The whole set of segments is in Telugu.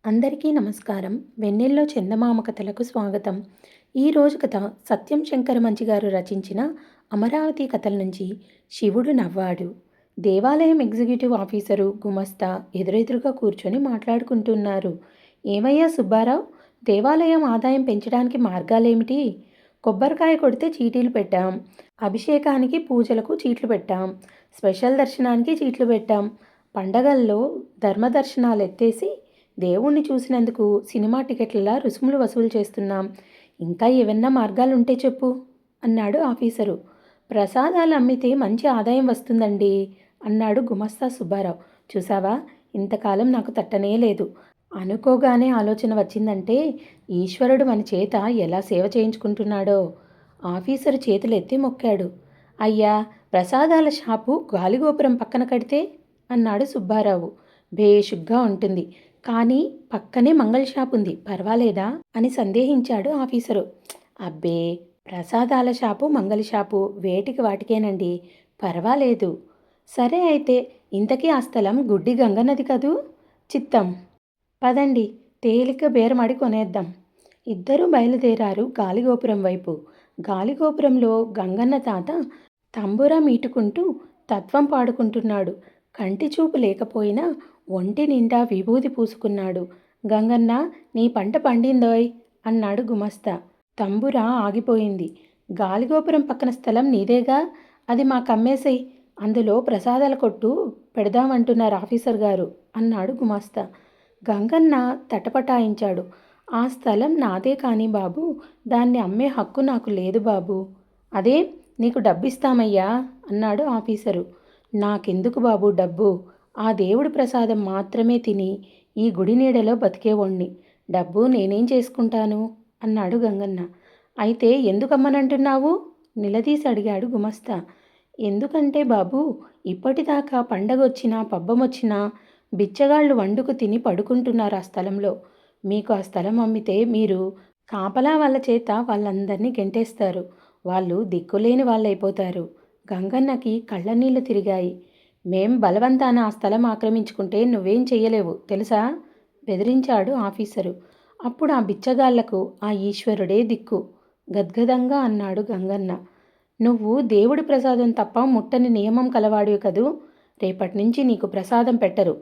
అందరికీ నమస్కారం. వెన్నెల్లో చందమామ కథలకు స్వాగతం. ఈరోజు కథ సత్యం శంకర మంచి గారు రచించిన అమరావతి కథల నుంచి శివుడు నవ్వాడు. దేవాలయం ఎగ్జిక్యూటివ్ ఆఫీసరు గుమస్తా ఎదురెదురుగా కూర్చొని మాట్లాడుకుంటున్నారు. ఏమయ్యా సుబ్బారావు, దేవాలయం ఆదాయం పెంచడానికి మార్గాలేమిటి? కొబ్బరికాయ కొడితే చీటీలు పెట్టాం, అభిషేకానికి పూజలకు చీట్లు పెట్టాం, స్పెషల్ దర్శనానికి చీట్లు పెట్టాం, పండగల్లో ధర్మదర్శనాలు ఎత్తేసి దేవుణ్ణి చూసినందుకు సినిమా టికెట్లలా రుసుములు వసూలు చేస్తున్నాం. ఇంకా ఏవన్నా మార్గాలుంటే చెప్పు అన్నాడు ఆఫీసరు. ప్రసాదాలు అమ్మితే మంచి ఆదాయం వస్తుందండి అన్నాడు గుమస్తా సుబ్బారావు. చూసావా, ఇంతకాలం నాకు తట్టనే లేదు. అనుకోగానే ఆలోచన వచ్చిందంటే ఈశ్వరుడు మన చేత ఎలా సేవ చేయించుకుంటున్నాడో. ఆఫీసరు చేతులెత్తి మొక్కాడు. అయ్యా, ప్రసాదాల షాపు గాలిగోపురం పక్కన కడితే అన్నాడు సుబ్బారావు. భేషుగ్గా ఉంటుంది, కానీ పక్కనే మంగళ షాప్ ఉంది, పర్వాలేదా అని సందేహించాడు ఆఫీసరు. అబ్బే, ప్రసాదాల షాపు మంగళ షాపు వేటికి వాటికేనండి, పర్వాలేదు. సరే అయితే, ఇంతకీ ఆ స్థలం గుడ్డి గంగన్నది కదూ? చిత్తం. పదండి, తేలిక బేరమాడి కొనేద్దాం. ఇద్దరూ బయలుదేరారు గాలిగోపురం వైపు. గాలిగోపురంలో గంగన్న తాత తంబురా మీటుకుంటూ తత్వం పాడుకుంటున్నాడు. కంటి చూపు లేకపోయినా ఒంటి నిండా విభూది పూసుకున్నాడు. గంగన్న, నీ పంట పండిందోయ్ అన్నాడు గుమస్తా. తంబురా ఆగిపోయింది. గాలిగోపురం పక్కన స్థలం నీదేగా, అది మాకమ్మేసేయ్, అందులో ప్రసాదాల కొట్టు పెడదామంటున్నారు ఆఫీసర్ గారు అన్నాడు గుమస్తా. గంగన్న తటపటాయించాడు. ఆ స్థలం నాదే కానీ బాబు, దాన్ని అమ్మే హక్కు నాకు లేదు బాబు. అదే, నీకు డబ్బిస్తామయ్యా అన్నాడు ఆఫీసరు. నాకెందుకు బాబు డబ్బు? ఆ దేవుడి ప్రసాదం మాత్రమే తిని ఈ గుడి నీడలో బతికేవాణ్ణి. డబ్బు నేనేం చేసుకుంటాను అన్నాడు గంగన్న. అయితే ఎందుకమ్మనంటున్నావు నిలదీసి అడిగాడు గుమస్తా. ఎందుకంటే బాబు, ఇప్పటిదాకా పండగొచ్చినా పబ్బమొచ్చినా బిచ్చగాళ్ళు వండుకు తిని పడుకుంటున్నారు ఆ స్థలంలో. మీకు ఆ స్థలం అమ్మితే మీరు కాపలా వాళ్ళ చేత వాళ్ళందరినీ గెంటేస్తారు. వాళ్ళు దిక్కులేని వాళ్ళైపోతారు. గంగన్నకి కళ్ళనీళ్లు తిరిగాయి. మేం బలవంతాన ఆ స్థలం ఆక్రమించుకుంటే నువ్వేం చెయ్యలేవు తెలుసా బెదిరించాడు ఆఫీసరు. అప్పుడు ఆ బిచ్చగాళ్లకు ఆ ఈశ్వరుడే దిక్కు గద్గదంగా అన్నాడు గంగన్న. నువ్వు దేవుడి ప్రసాదం తప్ప ముట్టని నియమం కలవాడివి కదూ. రేపటి నుంచి నీకు ప్రసాదం పెట్టరు.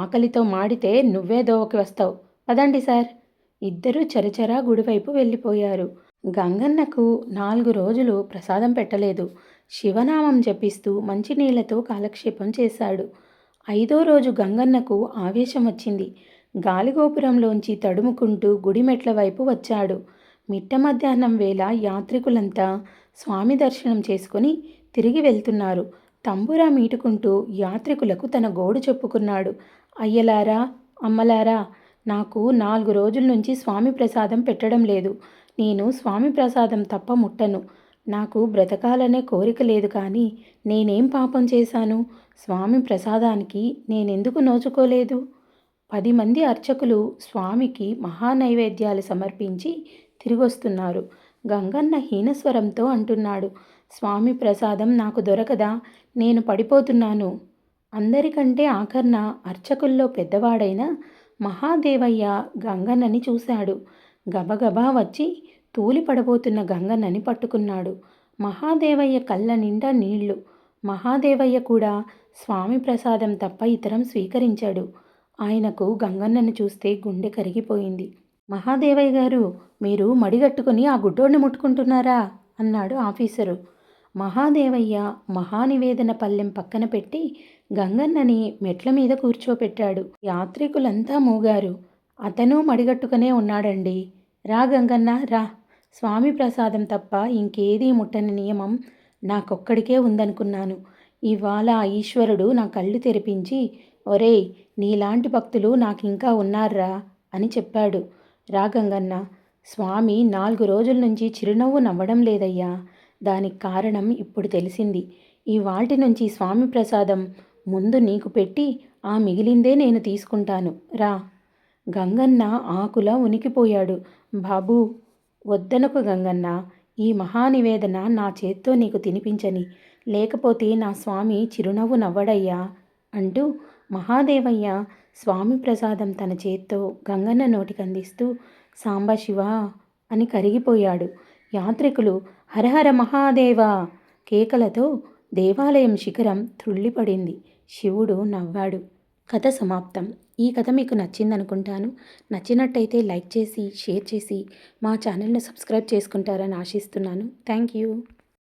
ఆకలితో మాడితే నువ్వే దోవకి వస్తావు. పదండి సార్. ఇద్దరూ చరచరా గుడివైపు వెళ్ళిపోయారు. గంగన్నకు 4 రోజులు ప్రసాదం పెట్టలేదు. శివనామం జపిస్తూ మంచినీళ్లతో కాలక్షేపం చేశాడు. 5వ రోజు గంగన్నకు ఆవేశం వచ్చింది. గాలిగోపురంలోంచి తడుముకుంటూ గుడిమెట్ల వైపు వచ్చాడు. మిట్ట మధ్యాహ్నం వేళ యాత్రికులంతా స్వామి దర్శనం చేసుకుని తిరిగి వెళ్తున్నారు. తంబురా మీటుకుంటూ యాత్రికులకు తన గోడు చెప్పుకున్నాడు. అయ్యలారా, అమ్మలారా, నాకు 4 రోజుల నుంచి స్వామి ప్రసాదం పెట్టడం లేదు. నేను స్వామి ప్రసాదం తప్ప ముట్టను. నాకు బ్రతకాలనే కోరిక లేదు, కానీ నేనేం పాపం చేశాను? స్వామి ప్రసాదానికి నేనెందుకు నోచుకోలేదు? 10 మంది అర్చకులు స్వామికి మహానైవేద్యాలు సమర్పించి తిరిగొస్తున్నారు. గంగన్న హీనస్వరంతో అంటున్నాడు. స్వామి ప్రసాదం నాకు దొరకదా? నేను పడిపోతున్నాను. అందరికంటే ఆఖర్న అర్చకుల్లో పెద్దవాడైన మహాదేవయ్య గంగన్నని చూశాడు. గబగబా వచ్చి తూలి పడబోతున్న గంగన్నని పట్టుకున్నాడు. మహాదేవయ్య కళ్ళ నిండా నీళ్లు. మహాదేవయ్య కూడా స్వామి ప్రసాదం తప్ప ఇతరం స్వీకరించాడు. ఆయనకు గంగన్నను చూస్తే గుండె కరిగిపోయింది. మహాదేవయ్య గారు, మీరు మడిగట్టుకుని ఆ గుడ్డోడిని ముట్టుకుంటున్నారా అన్నాడు ఆఫీసరు. మహాదేవయ్య మహానివేదన పల్లెం పక్కన పెట్టి గంగన్నని మెట్ల మీద కూర్చోపెట్టాడు. యాత్రికులంతా మూగారు. అతను మడిగట్టుకునే ఉన్నాడండి. రా గంగన్న, రా. స్వామి ప్రసాదం తప్ప ఇంకేదీ ముట్టని నియమం నాకొక్కడికే ఉందనుకున్నాను. ఇవాళ ఆ ఈశ్వరుడు నా కళ్ళు తెరిపించి, ఒరేయ్, నీలాంటి భక్తులు నాకింకా ఉన్నారా అని చెప్పాడు. రా గంగన్న. స్వామి 4 రోజుల నుంచి చిరునవ్వు నవ్వడం లేదయ్యా. దానికి కారణం ఇప్పుడు తెలిసింది. ఇవాల్టి నుంచి స్వామి ప్రసాదం ముందు నీకు పెట్టి ఆ మిగిలిందే నేను తీసుకుంటాను, రా. గంగన్న ఆకులా ఉనికిపోయాడు. బాబూ, వద్దనకు గంగన్న. ఈ మహానివేదన నా చేత్తో నీకు తినిపించని, లేకపోతే నా స్వామి చిరునవ్వు నవ్వడయ్యా అంటూ మహాదేవయ్య స్వామి ప్రసాదం తన చేత్తో గంగన్న నోటికి అందిస్తూ సాంబశివ అని కరిగిపోయాడు. యాత్రికులు హరహర మహాదేవ కేకలతో దేవాలయం శిఖరం త్రుళ్ళిపడింది. శివుడు నవ్వాడు. కథ సమాప్తం. ఈ కథ మీకు నచ్చిందనుకుంటాను. నచ్చినట్టయితే లైక్ చేసి, షేర్ చేసి మా ఛానల్ని సబ్స్క్రైబ్ చేసుకుంటారని ఆశిస్తున్నాను. Thank you.